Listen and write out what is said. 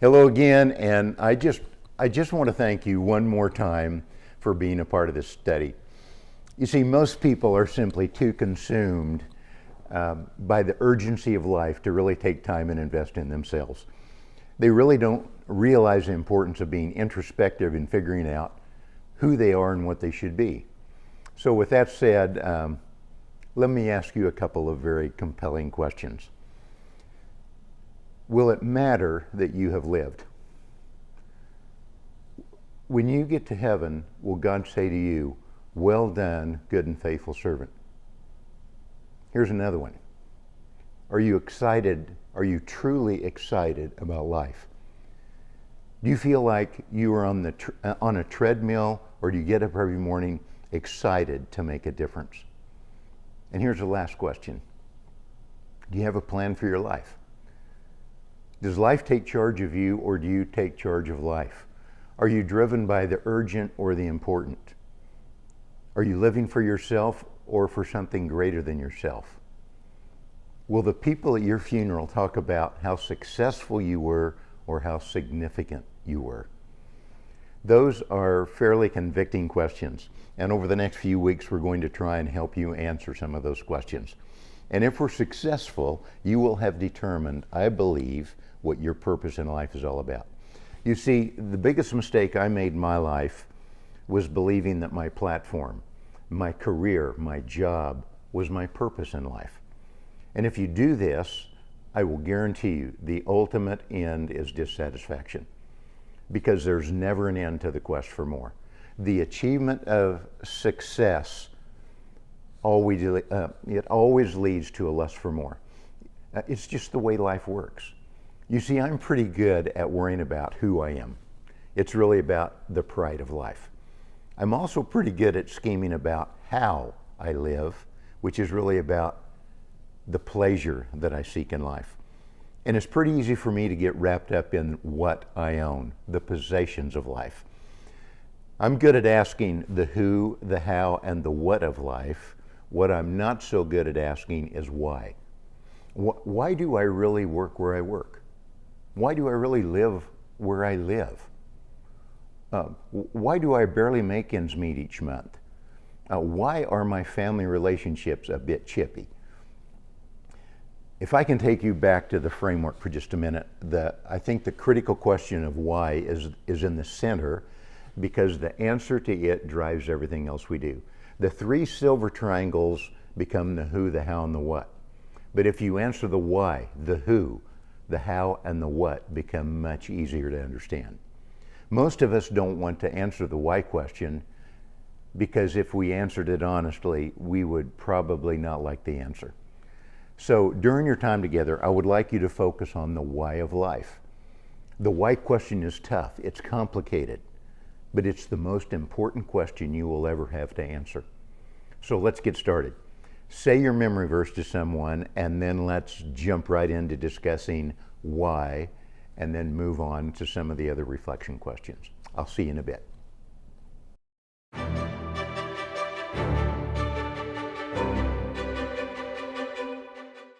Hello again, and I just want to thank you one more time for being a part of this study. You see, most people are simply too consumed by the urgency of life to really take time and invest in themselves. They really don't realize the importance of being introspective and figuring out who they are and what they should be. So with that said, let me ask you a couple of very compelling questions. Will it matter that you have lived? When you get to heaven, will God say to you, "Well done, good and faithful servant"? Here's another one. Are you excited? Are you truly excited about life? Do you feel like you are on a treadmill, or do you get up every morning excited to make a difference? And here's the last question. Do you have a plan for your life? Does life take charge of you, or do you take charge of life? Are you driven by the urgent or the important? Are you living for yourself or for something greater than yourself? Will the people at your funeral talk about how successful you were or how significant you were? Those are fairly convicting questions, and over the next few weeks we're going to try and help you answer some of those questions. And if we're successful, you will have determined, I believe, what your purpose in life is all about. You see, the biggest mistake I made in my life was believing that my platform, my career, my job was my purpose in life. And if you do this, I will guarantee you the ultimate end is dissatisfaction, because there's never an end to the quest for more. The achievement of success it always leads to a lust for more. It's just the way life works. You see, I'm pretty good at worrying about who I am. It's really about the pride of life. I'm also pretty good at scheming about how I live, which is really about the pleasure that I seek in life. And it's pretty easy for me to get wrapped up in what I own, the possessions of life. I'm good at asking the who, the how, and the what of life. What I'm not so good at asking is why. Why do I really work where I work? Why do I really live where I live? Why do I barely make ends meet each month? Why are my family relationships a bit chippy? If I can take you back to the framework for just a minute, I think the critical question of why is in the center, because the answer to it drives everything else we do. The three silver triangles become the who, the how, and the what. But if you answer the why, the who, the how, and the what become much easier to understand. Most of us don't want to answer the why question, because if we answered it honestly, we would probably not like the answer. So during your time together, I would like you to focus on the why of life. The why question is tough, it's complicated, but it's the most important question you will ever have to answer. So let's get started. Say your memory verse to someone, and then let's jump right into discussing why, and then move on to some of the other reflection questions. I'll see you in a bit.